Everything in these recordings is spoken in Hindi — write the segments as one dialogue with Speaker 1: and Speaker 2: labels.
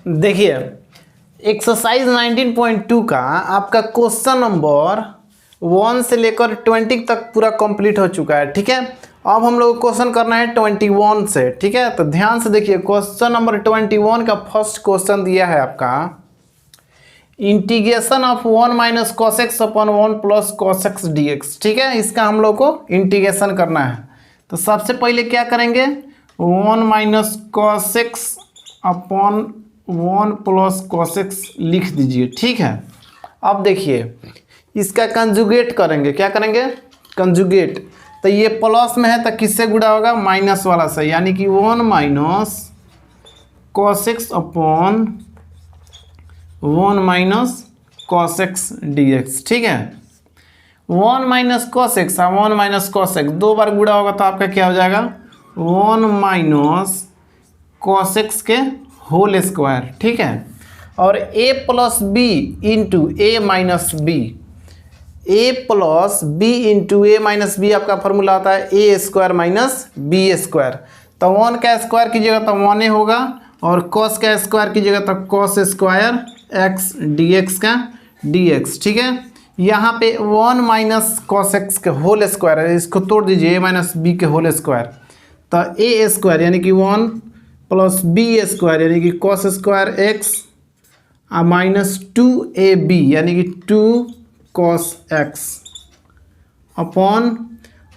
Speaker 1: देखिए एक्सरसाइज 19.2 का आपका क्वेश्चन नंबर 1 से लेकर 20 तक पूरा कंप्लीट हो चुका है। ठीक है, अब हम लोग क्वेश्चन करना है 21 से। ठीक है, तो ध्यान से देखिए क्वेश्चन नंबर 21 का फर्स्ट क्वेश्चन दिया है आपका integration of 1 minus cos x upon 1 plus cos x D x. ठीक है, इसका हम लोग को इंटीग्रेशन करना है। तो सबसे पहले क्या करेंगे 1 minus cos x upon 1 plus cos x लिख दीजिए। ठीक है, अब देखिए इसका कंजुगेट करेंगे। क्या करेंगे? कंजुगेट। तो ये प्लस में है तो किससे गुणा होगा? माइनस वाला से, यानी कि 1 minus cos x upon 1 minus cos x D x. ठीक है, 1 माइनस कॉस एक्स और 1 माइनस कॉस एक्स दो बार गुणा होगा तो आपका क्या हो जाएगा 1 माइनस कॉस एक्स के होल स्क्वायर। ठीक है, और a plus B into A minus B, A plus B into A minus B आपका फॉर्मूला होता है A square minus B square. तो 1 का स्क्वायर कीजिएगा तो 1 होगा, और कॉस का स्क्वायर कीजिएगा तो cos square X D x का डी एक्स। ठीक है, यहाँ पे 1 माइनस कॉस एक्स के होल स्क्वायर है, इसको तोड़ दीजिए ए माइनस बी के होल स्क्वायर। तो ए स्क्वायर यानी कि 1 प्लस बी स्क्वायर यानी कि cos square x minus 2ab यानी कि 2 cos x upon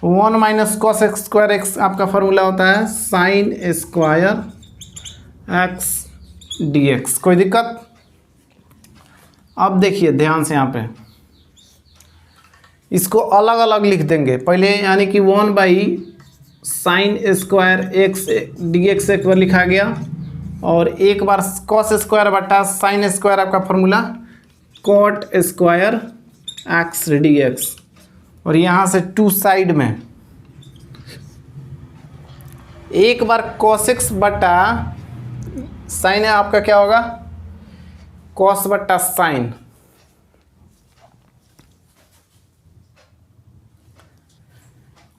Speaker 1: 1 minus cos x square x आपका फॉर्मूला होता है sine square X D x. कोई दिक्कत? अब देखिए ध्यान से यहाँ पे इसको अलग अलग लिख देंगे पहले, यानी कि 1 by sine square X D X एक बार लिखा गया, और एक बार कॉस स्क्वायर बटा साइन स्क्वायर आपका formula cot square X D X, और यहाँ से 2 साइड में एक बार कॉस एक्स बटा साइन है आपका क्या होगा कॉस बटा साइन,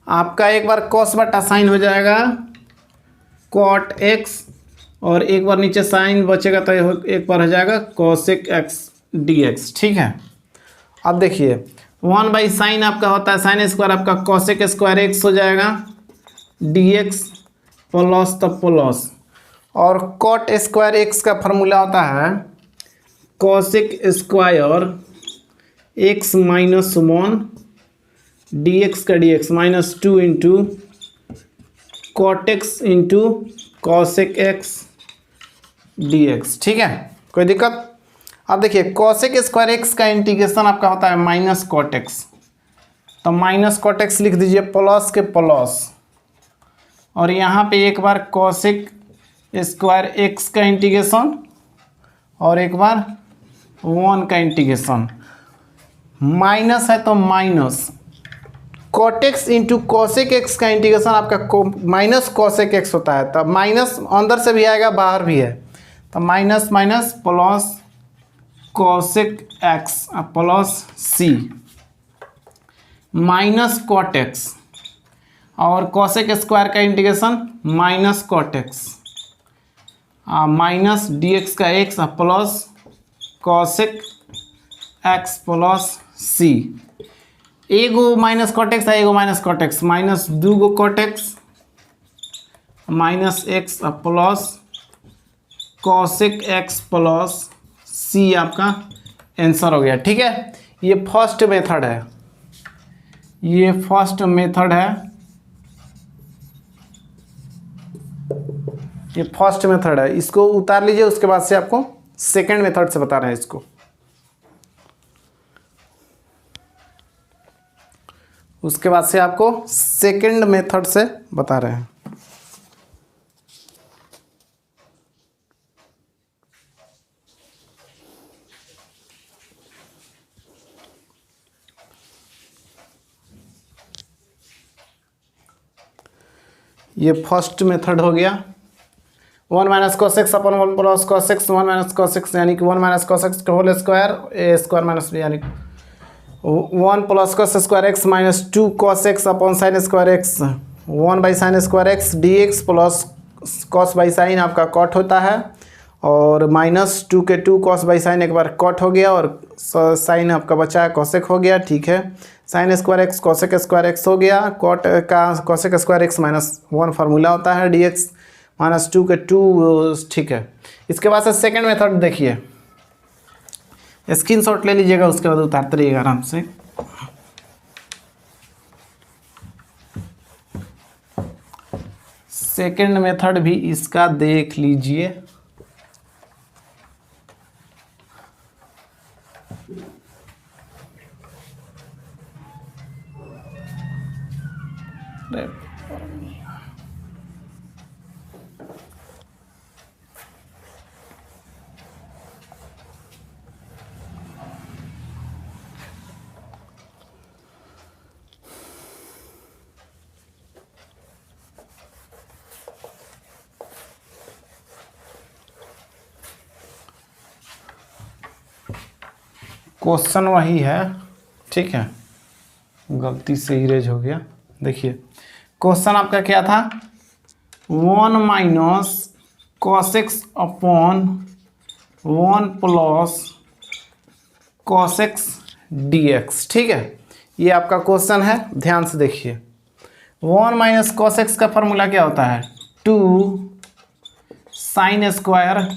Speaker 1: आपका एक बार कॉस बटा साइन हो जाएगा कॉट एक्स, और एक बार नीचे साइन बचेगा तो एक बार हो जाएगा कॉसेक एक्स डी एक्स। ठीक है, अब देखिए 1 बाई साइन आपका होता है साइन स्क्वायर आपका कॉसेक स्क्वायर एक्स हो जाएगा डी एक्स प्लस तो प्लस, और कॉट स्क्वायर एक्स का फॉर्मूला होता है cosec square x minus 1 d x का d x minus 2 into cot x into cosec x D x. ठीक है, कोई दिक्कत? अब देखिए कॉसेक स्क्वायर एक्स का इंटीग्रेशन आपका होता है माइनस कॉट एक्स, तो माइनस कॉट एक्स लिख दीजिए प्लस के प्लस, और यहाँ पे एक बार कॉसेक स्क्वायर एक्स का इंटीग्रेशन और एक बार 1 का इंटीग्रेशन, माइनस है तो minus cot x into cosec X का इंटीग्रेशन आपका माइनस कॉसेक एक्स होता है, तो माइनस अंदर से भी आएगा बाहर भी है, तो minus minus plus cosec x plus C minus cot x, और कॉसेक स्क्वायर का integration minus cot x minus d x का x plus cosec x plus C, एगो माइनस कॉट एक्स है एगो माइनस कॉट एक्स, माइनस 2 गो cot x minus x plus cosec x plus C आपका आंसर हो गया। ठीक है, ये फर्स्ट मेथड है, ये फर्स्ट मेथड है, ये फर्स्ट मेथड है, इसको उतार लीजिए। उसके बाद से आपको सेकंड मेथड से बता रहे हैं इसको, उसके बाद से आपको सेकंड मेथड से बता रहे हैं। ये फर्स्ट मेथड हो गया 1 minus cos x upon 1 plus cos x 1 minus cos x यानी कि 1 माइनस कॉस एक्स का होल स्क्वायर ए स्क्वायर माइनस बी यानी 1 plus cos square x minus 2 cos x upon sine square x 1 by sine square X D x plus cos by sine आपका कॉट होता है, और -2 के 2 कॉस बाई साइन एक बार कट हो गया और साइन आपका बचा है कॉसेक हो गया, ठीक है। Sine square x cosec square x हो गया, कॉट का कॉसेक स्क्वायर एक्स -1 फार्मूला होता है dx, -2 के 2, ठीक है। इसके बाद से सेकेंड मेथड देखिए, स्क्रीनशॉट ले लीजिएगा, उसके बाद उतारते रहिएगा आराम से। सेकेंड मेथड भी इसका देख लीजिए। क्वेश्चन वही है, ठीक है, गलती से इरेज हो गया। देखिए क्वेश्चन आपका क्या था, 1 minus cos x upon 1 plus cos x D x, ठीक है। ये आपका क्वेश्चन है, ध्यान से देखिए। 1 माइनस कॉस एक्स का फॉर्मूला क्या होता है, 2 साइन स्क्वायर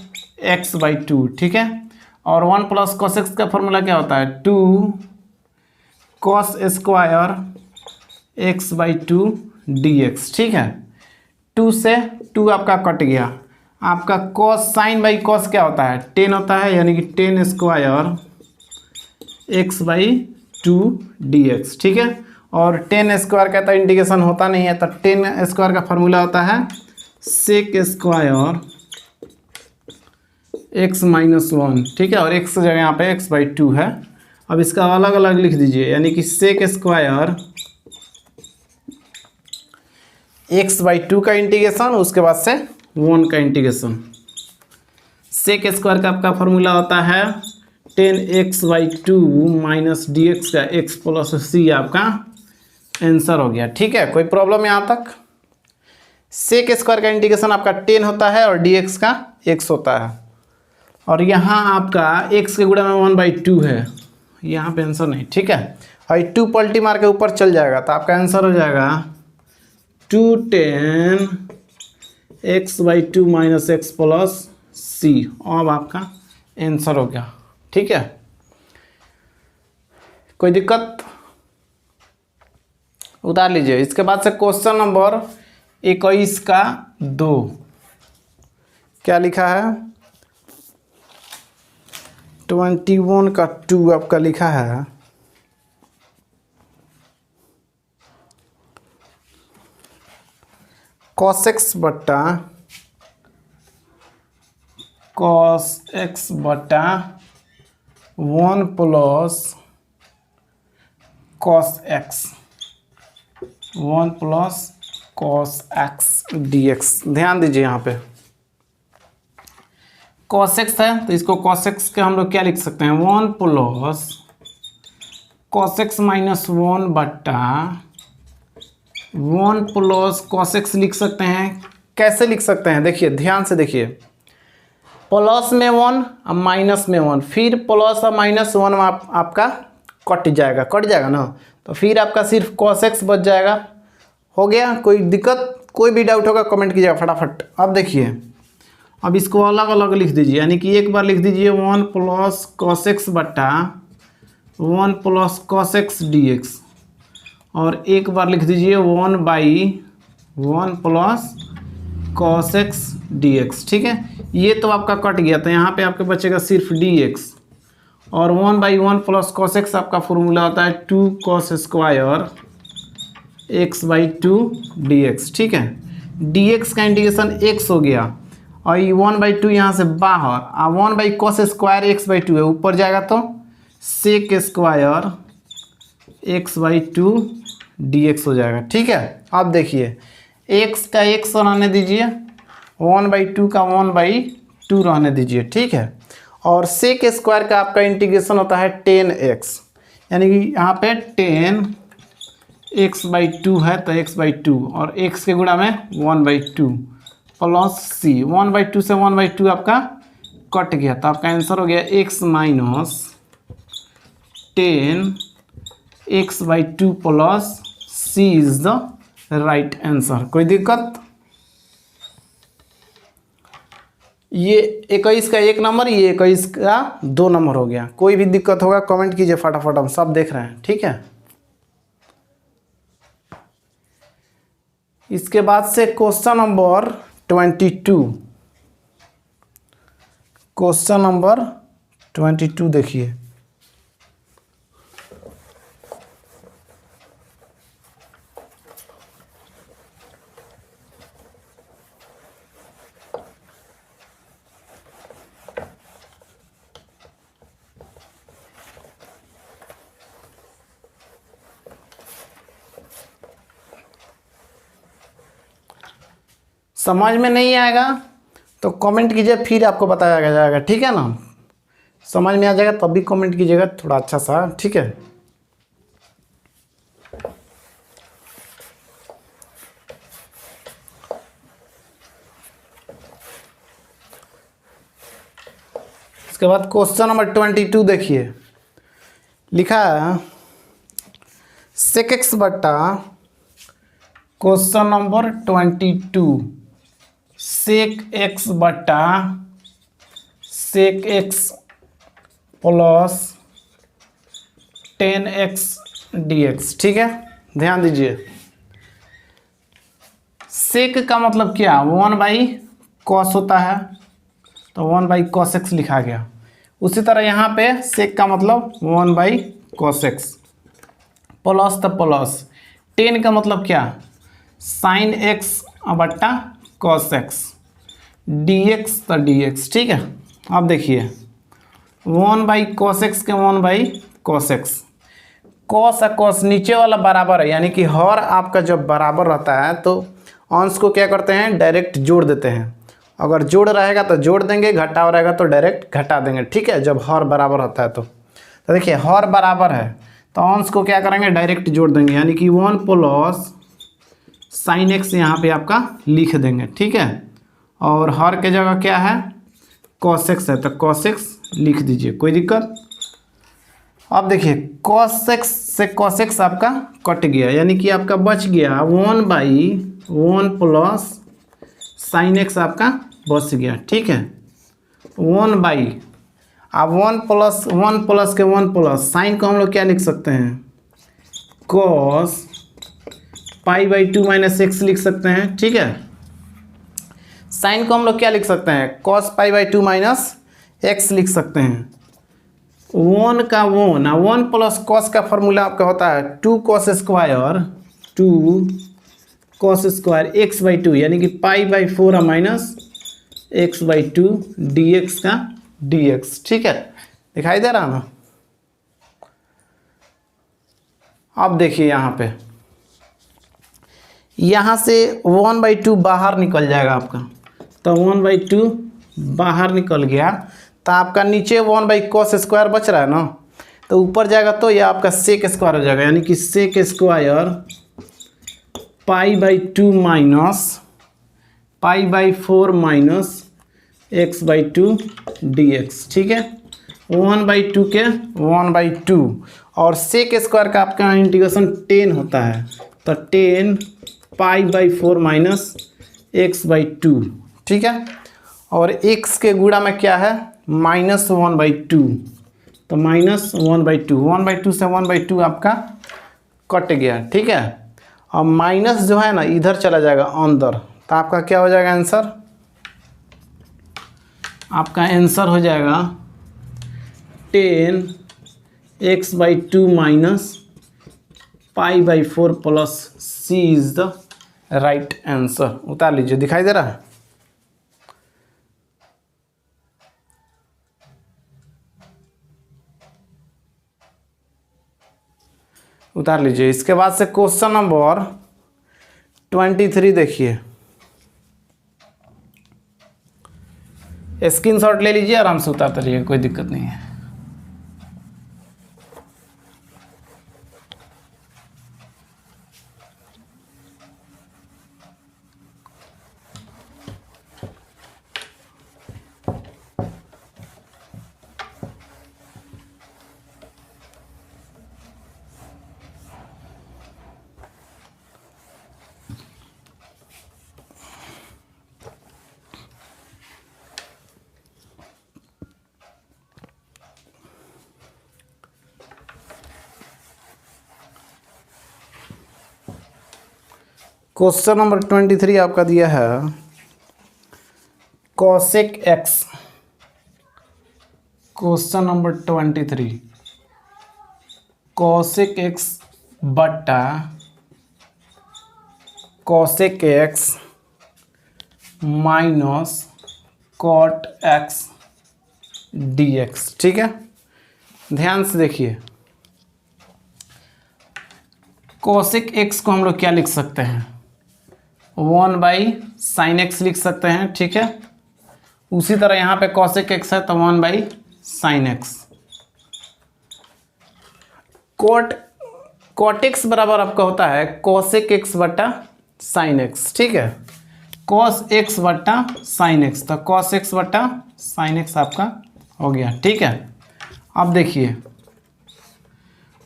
Speaker 1: एक्स बाई 2, ठीक है। और 1 प्लस कॉस एक्स का फॉर्मूला क्या होता है, 2 cos square x by 2 D x, ठीक है। 2 से 2 आपका कट गया, आपका कॉस साइन बाई कॉस क्या होता है, 10 होता है, यानी कि 10 square x by 2 D x, ठीक है। और 10 स्क्वायर का तो इंटीग्रेशन होता नहीं है, तो 10 स्क्वायर का फॉर्मूला होता है सेक स्क्वायर x -1, ठीक है। और x जगह यहाँ पे x बाई 2 है। अब इसका अलग अलग लिख दीजिए, यानी कि सेक स्क्वायर x बाई 2 का इंटीग्रेशन, उसके बाद से 1 का इंटीग्रेशन। सेक स्क्वायर का आपका फॉर्मूला होता है 10x by 2 minus d x का x प्लस सी, आपका आंसर हो गया, ठीक है। कोई प्रॉब्लम यहाँ तक। सेक स्क्वायर का इंटीग्रेशन आपका 10 होता है और dx का x होता है, और यहाँ आपका x के गुणा में 1/2 है, यहाँ पे आंसर नहीं, ठीक है। और 2 पलटी मार के ऊपर चल जाएगा, तो आपका आंसर हो जाएगा 210 x/2 माइनस एक्स प्लस सी। अब आपका आंसर हो गया, ठीक है। कोई दिक्कत, उतार लीजिए। इसके बाद से क्वेश्चन नंबर 21 का 2 क्या लिखा है, 21 का 2 आपका लिखा है, cos x बट्टा cos x बट्टा 1 plus cos x, 1 plus cos x dx। ध्यान दीजिए यहाँ पे cos x है, तो इसको cos x के हम लोग क्या लिख सकते हैं, 1 प्लस cos x -1 बट्टा 1 प्लस cos x लिख सकते हैं। कैसे लिख सकते हैं, देखिए ध्यान से देखिए, प्लस में 1 और माइनस में 1, फिर प्लस और -1 में आपका कट जाएगा ना, तो फिर आपका सिर्फ cos x बच जाएगा। हो गया, कोई दिक्कत, कोई भी डाउट होगा कमेंट कीजिएगा फटाफट। अब देखिए, अब इसको अलग अलग लिख दीजिए, यानी कि एक बार लिख दीजिए 1 प्लस cos x बट्टा 1 प्लस cos x dx, और एक बार लिख दीजिए 1/1 प्लस cos x dx, ठीक है। ये तो आपका कट गया, तो यहाँ पे आपके बचेगा सिर्फ dx, और 1/1 प्लस cos x आपका फॉर्मूला होता है 2 cos स्क्वायर x/2 dx, ठीक है। dx का इंटीग्रेशन x हो गया, और ये 1/2 यहाँ से बाहर, और 1/cos स्क्वायर x/2 है, ऊपर जाएगा तो सेक स्क्वायर x/2 dx हो जाएगा, ठीक है। अब देखिए x का x रहने दीजिए, 1/2 का 1/2 रहने दीजिए, ठीक है। और सेक स्क्वायर का आपका इंटीग्रेशन होता है 10x, यानी कि यहाँ पे 10 x/2 है, तो x/2 और x के गुणा में 1/2 प्लस सी, 1/2 से 1/2 आपका कट गया, तो आपका आंसर हो गया x minus 10x/2 plus C is the right answer. कोई दिक्कत? ये 21 का 1 नंबर, ये 21 का 2 नंबर हो गया। कोई भी दिक्कत होगा कमेंट कीजिए फटाफट, हम सब देख रहे हैं, ठीक है। इसके बाद से क्वेश्चन नंबर 22, क्वेश्चन नंबर 22 देखिए। समझ में नहीं आएगा तो कमेंट कीजिए, फिर आपको बताया जाएगा, ठीक है ना। समझ में आ जाएगा तब भी कमेंट कीजिएगा थोड़ा अच्छा सा, ठीक है। इसके बाद क्वेश्चन नंबर 22 देखिए, लिखा है सेक एक्स बट्टा क्वेश्चन नंबर 22 सेक एक्स बट्टा सेक एक्स प्लस 10x dx, ठीक है। ध्यान दीजिए, सेक का मतलब क्या, 1/cos होता है, तो 1/cos x लिखा गया। उसी तरह यहाँ पे सेक का मतलब 1/cos x प्लस, तो प्लस 10 का मतलब क्या, sin x बट्टा cos x dx, तो dx, ठीक है। अब देखिए 1/cos x के 1/cos x, cos और cos नीचे वाला बराबर है, यानी कि हर आपका जब बराबर रहता है तो अंश को क्या करते हैं, डायरेक्ट जोड़ देते हैं। अगर जोड़ रहेगा तो जोड़ देंगे, घटाव रहेगा तो डायरेक्ट घटा देंगे, ठीक है। जब हर बराबर होता है तो देखिए हर बराबर है तो अंश को क्या करेंगे, डायरेक्ट जोड़ देंगे, यानी कि 1 प्लस साइन एक्स यहाँ पे आपका लिख देंगे, ठीक है। और हर के जगह क्या है, cos x है, तो cos x लिख दीजिए, कोई दिक्कत। अब देखिए cos x से cos x आपका कट गया, यानी कि आपका बच गया 1/1 प्लस साइन x आपका बच गया, ठीक है। 1/, अब 1 प्लस के 1 प्लस साइन को हम लोग क्या लिख सकते हैं, cos π/2 माइनस x लिख सकते हैं, ठीक है। साइन को हम लोग क्या लिख सकते हैं, cos π/2 माइनस x लिख सकते हैं। 1 का 1 और 1 प्लस कॉस का फॉर्मूला आपका होता है 2 cos स्क्वायर x/2, यानी कि π/4 माइनस x/2 dx का dx, ठीक है। दिखाई दे रहा ना। अब देखिए यहाँ से 1/2 बाहर निकल जाएगा आपका, तो 1/2 बाहर निकल गया तो आपका नीचे 1/cos स्क्वायर बच रहा है ना, तो ऊपर जाएगा तो यह आपका सेक स्क्वायर हो जाएगा, यानी कि sec square π/2 minus π/4 minus x/2 dx, ठीक है। 1/2 के 1/2 और सेक स्क्वायर का आपका इंटीग्रेशन 10 होता है, तो 10 π/4 माइनस x/2, ठीक है। और x के गुणा में क्या है, -1/2, तो -1/2, 1/2 से 1/2 आपका कट गया, ठीक है। और माइनस जो है ना इधर चला जाएगा अंदर, तो आपका क्या हो जाएगा आंसर, आपका आंसर हो जाएगा 10x/2 minus π/4 plus C is the right answer. उतार लीजिए, दिखाई दे रहा है। उतार लीजिए। इसके बाद से क्वेश्चन नंबर 23 देखिए, स्क्रीनशॉट ले लीजिए, आराम से उतारते रहिए, कोई दिक्कत नहीं है। क्वेश्चन नंबर 23 आपका दिया है cosec x. Question number 23 cosec x बट्टा cosec x minus cot x D x. ठीक है, ध्यान से देखिए। कॉसेक एक्स को हम लोग क्या लिख सकते हैं, 1/sin x लिख सकते हैं। ठीक है, उसी तरह यहाँ पे कॉसेक एक्स है तो 1/sin x। कॉट एक्स बराबर आपका होता है कॉसेक एक्स बट्टा साइन एक्स। ठीक है, कॉस एक्स बट्टा साइन एक्स, तो कॉस एक्स बट्टा साइन एक्स आपका हो गया। ठीक है, अब देखिए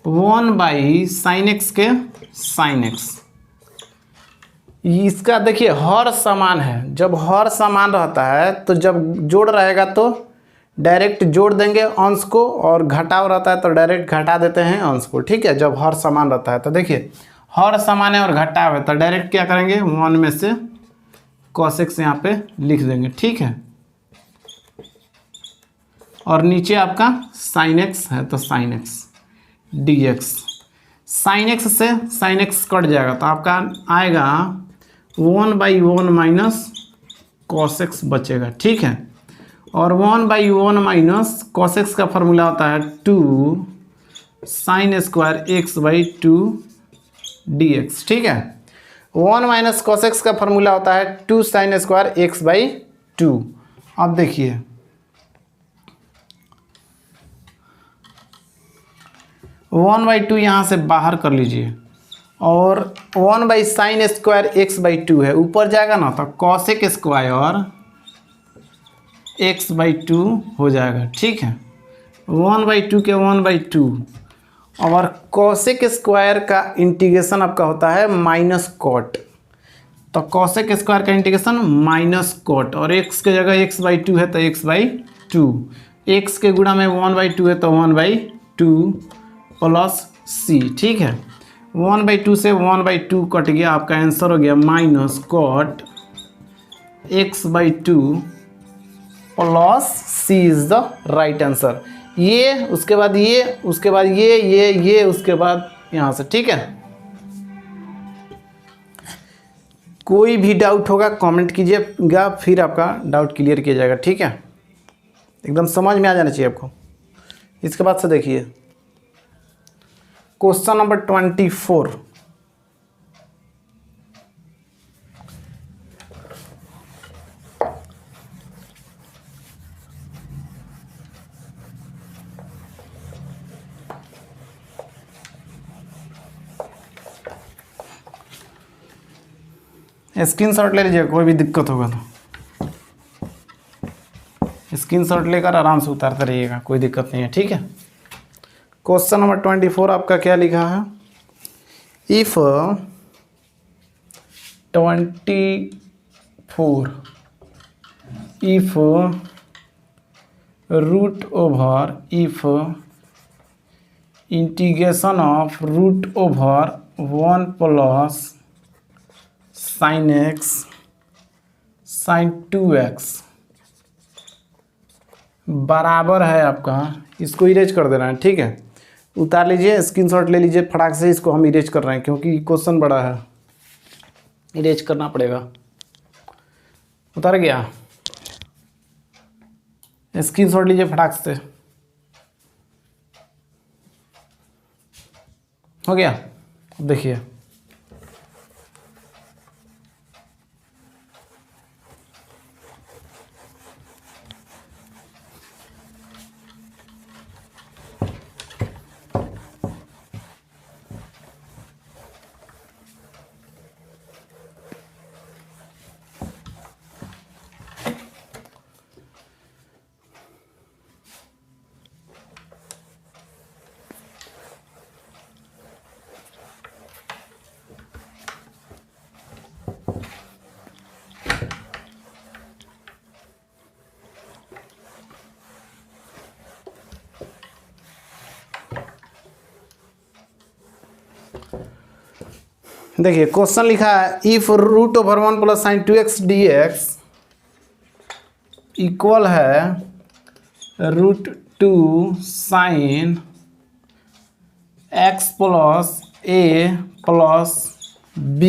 Speaker 1: 1/sin x के साइन एक्स, इसका देखिए हर समान है। जब हर समान रहता है तो जब जोड़ रहेगा तो डायरेक्ट जोड़ देंगे अंश को, और घटाव रहता है तो डायरेक्ट घटा देते हैं अंश को। ठीक है, जब हर समान रहता है तो देखिए हर समान है और घटाव है तो डायरेक्ट क्या करेंगे, 1 में से cos x यहाँ पे लिख देंगे। ठीक है, और नीचे आपका sin x है तो sin x dx। sin x से sin x कट जाएगा तो आपका आएगा 1/1 माइनस cos x बचेगा। ठीक है, और 1/1 माइनस cos x का फॉर्मूला होता है 2 sin स्क्वायर x/2 dx। ठीक है, 1 माइनस cos x का फॉर्मूला होता है 2 sin स्क्वायर x/2। अब देखिए 1/2 यहाँ से बाहर कर लीजिए, और 1/sin स्क्वायर x/2 है, ऊपर जाएगा ना तो cosec स्क्वायर x/2 हो जाएगा। ठीक है, 1/2 के 1/2, और cosec स्क्वायर का इंटीग्रेशन आपका होता है माइनस कॉट, तो cosec स्क्वायर का इंटीग्रेशन माइनस कॉट, और x के जगह x/2 है तो x/2, x के गुणा में 1/2 है तो 1/2 प्लस c। ठीक है, 1/2 से 1/2 कट गया, आपका आंसर हो गया minus cot x/2 plus c is the right answer. ये उसके बाद ये, उसके बाद ये उसके बाद यहाँ से। ठीक है, कोई भी डाउट होगा कमेंट कीजिएगा, फिर आपका डाउट क्लियर किया जाएगा। ठीक है, एकदम समझ में आ जाना चाहिए आपको। इसके बाद से देखिए क्वेश्चन नंबर 24 स्क्रीनशॉट ले लीजिए, कोई भी दिक्कत होगा तो स्क्रीनशॉट लेकर आराम से उतारते रहिएगा, कोई दिक्कत नहीं है। ठीक है, क्वेश्चन नंबर 24 आपका क्या लिखा है, if 24 if root over if integration of root over 1 plus sin x sin 2x बराबर है आपका, इसको इरेज कर देना है। ठीक है, उतार लीजिए, स्क्रीनशॉट ले लीजिए फटाक से। इसको हम इरेज कर रहे हैं क्योंकि क्वेश्चन बड़ा है, इरेज करना पड़ेगा। उतार गया, स्क्रीनशॉट लीजिए फटाक से। हो गया, अब देखिए देखिए क्वेश्चन लिखा है if root over 1 plus sine 2x dx equal है root 2 sine x plus a plus b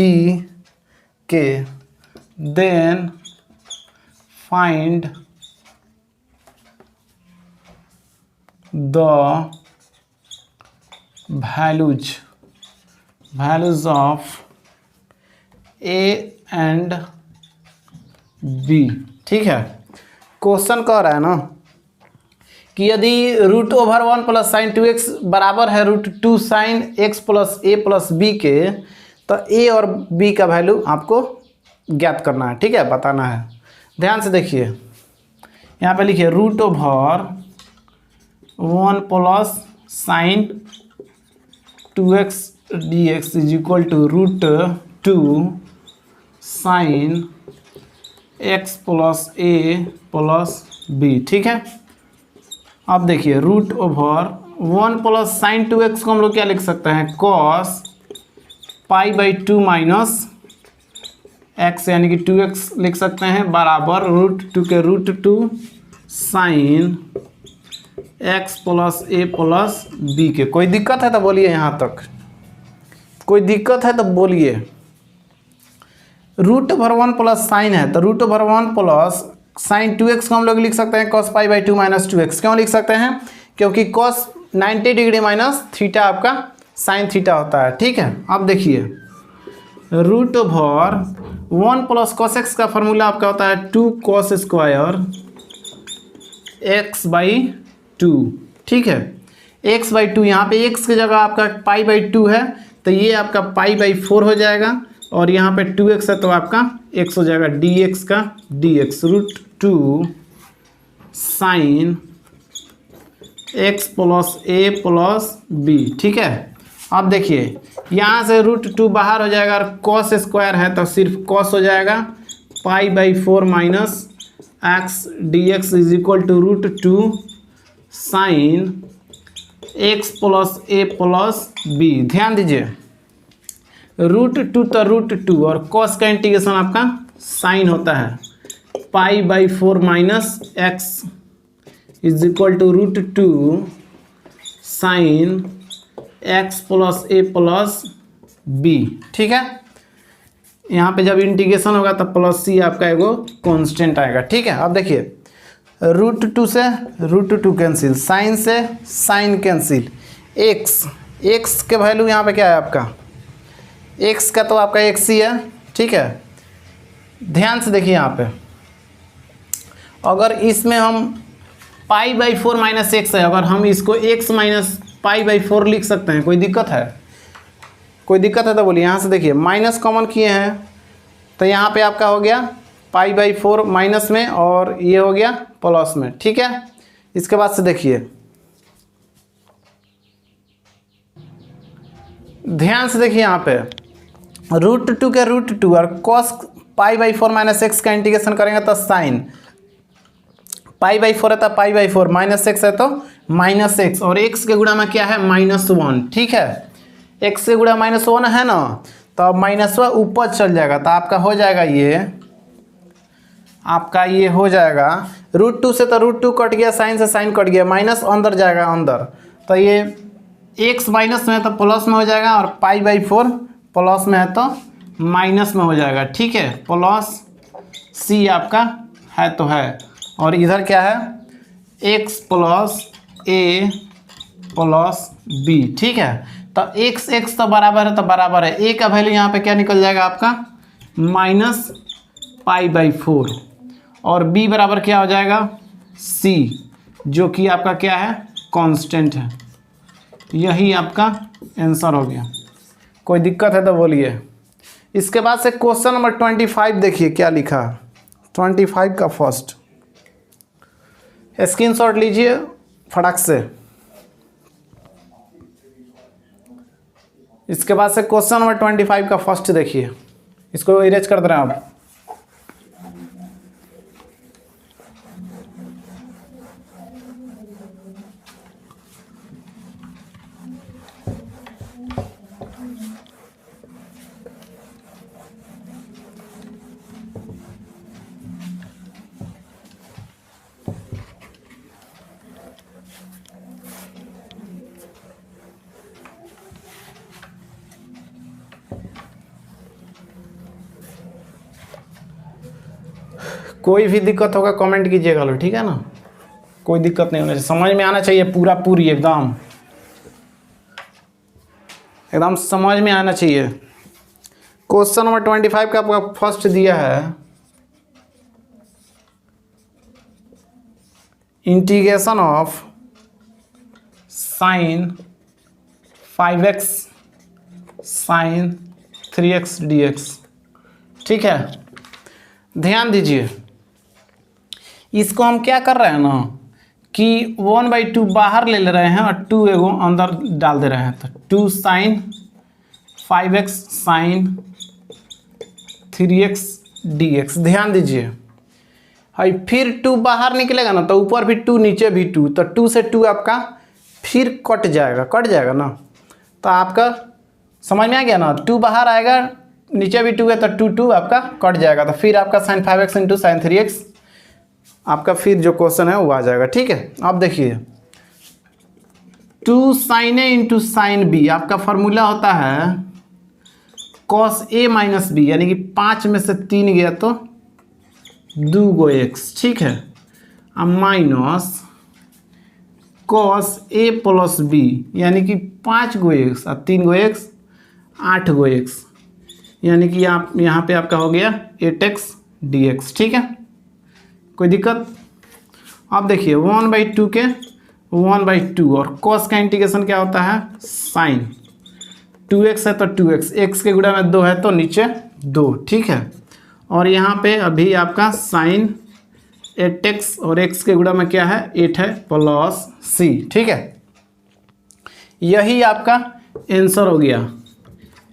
Speaker 1: के, then find the values of a and b। ठीक है, क्वेश्चन कह रहा है ना कि यदि root over 1 plus sine 2x बराबर है root 2 sine x plus a plus b के, तो a और b का वैल्यू आपको ज्ञात करना है। ठीक है, बताना है। ध्यान से देखिए, यहाँ पे लिखिए root over 1 plus sine 2x dx is equal to root 2 sine x plus a plus b। ठीक है, अब देखिए root over 1 plus sine 2x को हम लोग क्या लिख सकते हैं, cos pi by 2 minus x यानी कि 2x लिख सकते हैं, बराबर रूट 2 के root 2 sine x plus a plus b के। कोई दिक्कत है तो बोलिए, यहाँ तक कोई दिक्कत है तो बोलिए। रूट ओवर 1 प्लस साइन है तो root over 1 plus sine 2x को हम लोग लिख सकते हैं cos pi by 2 minus 2x। क्यों लिख सकते हैं, क्योंकि कॉस 90 डिग्री माइनस थीटा आपका साइन थीटा होता है। ठीक है, अब देखिए root over 1 plus cos X का फॉर्मूला आपका होता है 2 कॉस स्क्वायर एक्स बाई 2। ठीक है, एक्स बाई 2, यहाँ पे एक्स की जगह आपका पाई बाई 2 है तो ये आपका पाई बाई 4 हो जाएगा, और यहाँ पे 2x है तो आपका x हो जाएगा dx का dx root 2 sine x plus a plus b। ठीक है, अब देखिए यहाँ से रूट 2 बाहर हो जाएगा और कॉस स्क्वायर है तो सिर्फ कॉस हो जाएगा, pi by 4 minus x D x is equal to root 2 sine x plus a plus b। ध्यान दीजिए रूट 2 तो रूट 2 और कॉस का इंटीग्रेशन आपका साइन होता है, pi by 4 minus x is equal to root 2 sine x plus a plus b। ठीक है, यहाँ पे जब इंटीग्रेशन होगा तब प्लस c आपका एगो कांस्टेंट आएगा। ठीक है, अब देखिए रूट 2 से रूट 2 कैंसिल, साइन से साइन कैंसिल, x के वैल्यू यहाँ पे क्या है आपका, x का तो आपका x ही है। ठीक है, ध्यान से देखिए यहाँ पे अगर इसमें हम पाई बाई 4 माइनस एक्स है, अगर हम इसको x माइनस पाई बाई 4 लिख सकते हैं, कोई दिक्कत है, कोई दिक्कत है तो बोलिए। यहाँ से देखिए माइनस कॉमन किए हैं तो यहाँ पे आपका हो गया पाई बाई 4 माइनस में और ये हो गया प्लस में। ठीक है, इसके बाद से देखिए ध्यान से देखिए यहाँ पे रूट 2 के रूट 2 और cos pi by 4 minus x का इंटीग्रेशन करेंगे तो साइन पाई बाई 4 है तो पाई बाई 4 माइनस एक्स है तो माइनस एक्स, और एक्स के गुणा में क्या है -1। ठीक है, एक्स के गुणा -1 है ना, तो अब -1 ऊपर चल जाएगा तो आपका हो जाएगा ये हो जाएगा रूट 2 से तो रूट 2 कट गया, साइन से साइन कट गया, माइनस अंदर जाएगा अंदर, तो ये एक्स माइनस में है तो प्लस में हो जाएगा, और पाई बाई 4 प्लस में है तो माइनस में हो जाएगा। ठीक है, प्लस सी आपका है तो है, और इधर क्या है x plus a plus b। ठीक है, तो x तो बराबर है तो बराबर है, a का वैल्यू यहाँ पे क्या निकल जाएगा आपका माइनस पाई बाई 4, और b बराबर क्या हो जाएगा c, जो कि आपका क्या है कांस्टेंट है। यही आपका आंसर हो गया। कोई दिक्कत है तो बोलिए। इसके बाद से क्वेश्चन नंबर 25 देखिए क्या लिखा, 25 का फर्स्ट स्क्रीनशॉट लीजिए फटाक से। इसके बाद से क्वेश्चन नंबर 25 का फर्स्ट देखिए, इसको इरेज कर दे रहे हैं आप। कोई भी दिक्कत होगा कमेंट कीजिएगा लो, ठीक है ना, कोई दिक्कत नहीं होना चाहिए, समझ में आना चाहिए पूरा पूरी एकदम एकदम समझ में आना चाहिए। क्वेश्चन नंबर 25 का आपका फर्स्ट दिया है integration of sine 5x sine 3x dx। ठीक है, ध्यान दीजिए, इसको हम क्या कर रहे हैं ना कि 1/2 बाहर ले रहे हैं और 2 एगो अंदर डाल दे रहे हैं, तो 2 sign 5x sine 3x dx। ध्यान दीजिए, हाई फिर 2 बाहर निकलेगा ना तो ऊपर भी 2 नीचे भी 2, तो 2 से 2 आपका फिर कट जाएगा ना, तो आपका समझ में आ गया ना, 2 बाहर आएगा नीचे भी 2 है तो 2 आपका कट जाएगा, तो फिर आपका sign 5x into sine 3x आपका फिर जो क्वेश्चन है वो आ जाएगा। ठीक है, अब देखिए 2 साइन ए इंटू साइन बी आपका फॉर्मूला होता है कॉस ए माइनस बी, यानी कि 5 में से 3 गया तो 2 गो एक्स। ठीक है, अब minus cos A plus B यानी कि 5 गो एक्स और 3 गो एक्स 8 गो एक्स, यानी कि आप यहाँ पे आपका हो गया 8x dx। ठीक है, कोई दिक्कत? अब देखिए 1/2 के 1/2 और कॉस का इंटीग्रेशन क्या होता है साइन 2x है तो 2x, x के गुणा में 2 है तो नीचे 2। ठीक है, और यहाँ पे अभी आपका साइन 8x और x के गुणा में क्या है 8 है प्लस c। ठीक है, यही आपका आंसर हो गया।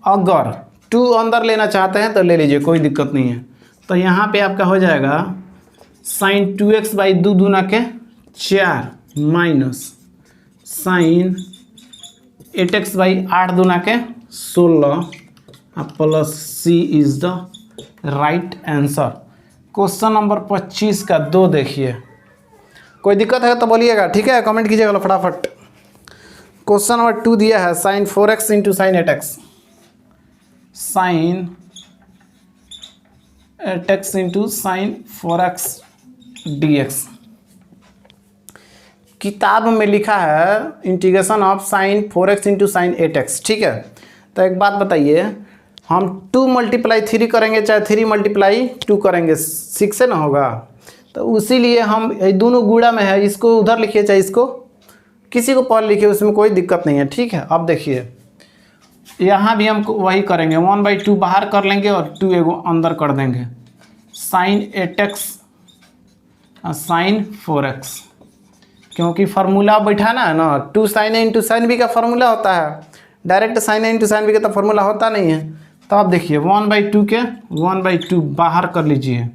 Speaker 1: अगर 2 अंदर लेना चाहते हैं तो ले लीजिए, कोई दिक्कत नहीं है। तो यहाँ पे आपका हो जाएगा साइन 2x/2 दूना के 4 माइनस साइन 8x/8 दूना के 16 plus c is the right answer. Question number 25 का 2 देखिए, कोई दिक्कत है तो बोलिएगा, ठीक है, कमेंट कीजिएगा फटाफट। क्वेश्चन नंबर 2 दिया है sine 4x into sine 8x, sine 8x into sine 4x dx। किताब में लिखा है integration of sine 4x into sine 8x। ठीक है, तो एक बात बताइए, हम 2 × 3 करेंगे चाहे 3 × 2 करेंगे 6 से ना होगा, तो उसीलिए हम दोनों गुणा में है, इसको उधर लिखिए चाहे इसको किसी को पर लिखिए, उसमें कोई दिक्कत नहीं है। ठीक है, अब देखिए यहाँ भी हम वही करेंगे, 1/2 बाहर कर लेंगे और 2 एगो अंदर कर देंगे, साइन 8x और साइन 4x, क्योंकि फार्मूला बैठाना है ना, 2 साइन ए इंटू साइन बी का फार्मूला होता है, डायरेक्ट साइन ए इंटू साइन बी का तो फार्मूला होता नहीं है। तो आप देखिए 1/2 के 1/2 बाहर कर लीजिए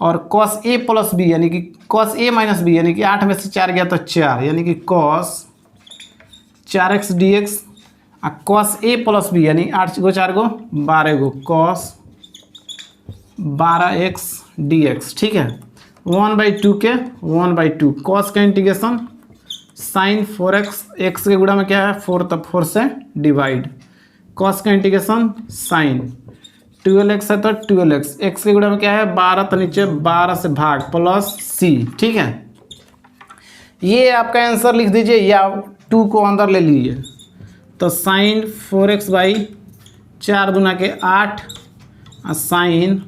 Speaker 1: और कॉस ए प्लस बी यानी कि कॉस ए माइनस बी यानी कि 8 में से 4 गया तो 4, यानी कि कॉस 4x dx और कॉस ए प्लस बी यानी 8 गो 4 गो 12 गो कॉस 12x dx। ठीक है, 1/2 के 1/2 कॉस का इंटीग्रेशन साइन 4x, x के गुणा में क्या है 4, तब 4 से डिवाइड, कॉस का इंटीग्रेशन साइन 12x है तो 12x, x के गुणा में क्या है 12, तो नीचे 12 से भाग प्लस c। ठीक है, ये आपका आंसर लिख दीजिए या 2 को अंदर ले लीजिए, तो साइन 4x/4 दूना के 8 और साइन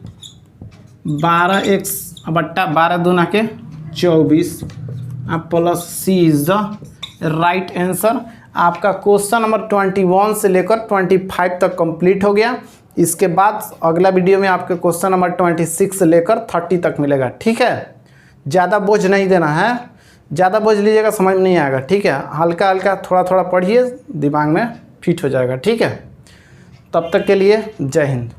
Speaker 1: 12x बट्टा 12 दूना के 24 plus c is the right answer. आपका क्वेश्चन नंबर 21 से लेकर 25 तक कंप्लीट हो गया। इसके बाद अगला वीडियो में आपके क्वेश्चन नंबर 26 से लेकर 30 तक मिलेगा। ठीक है, ज़्यादा बोझ नहीं देना है, ज़्यादा बोझ लीजिएगा समझ में नहीं आएगा। ठीक है, हल्का हल्का थोड़ा थोड़ा पढ़िए, दिमाग में फिट हो जाएगा। ठीक है, तब तक के लिए जय हिंद।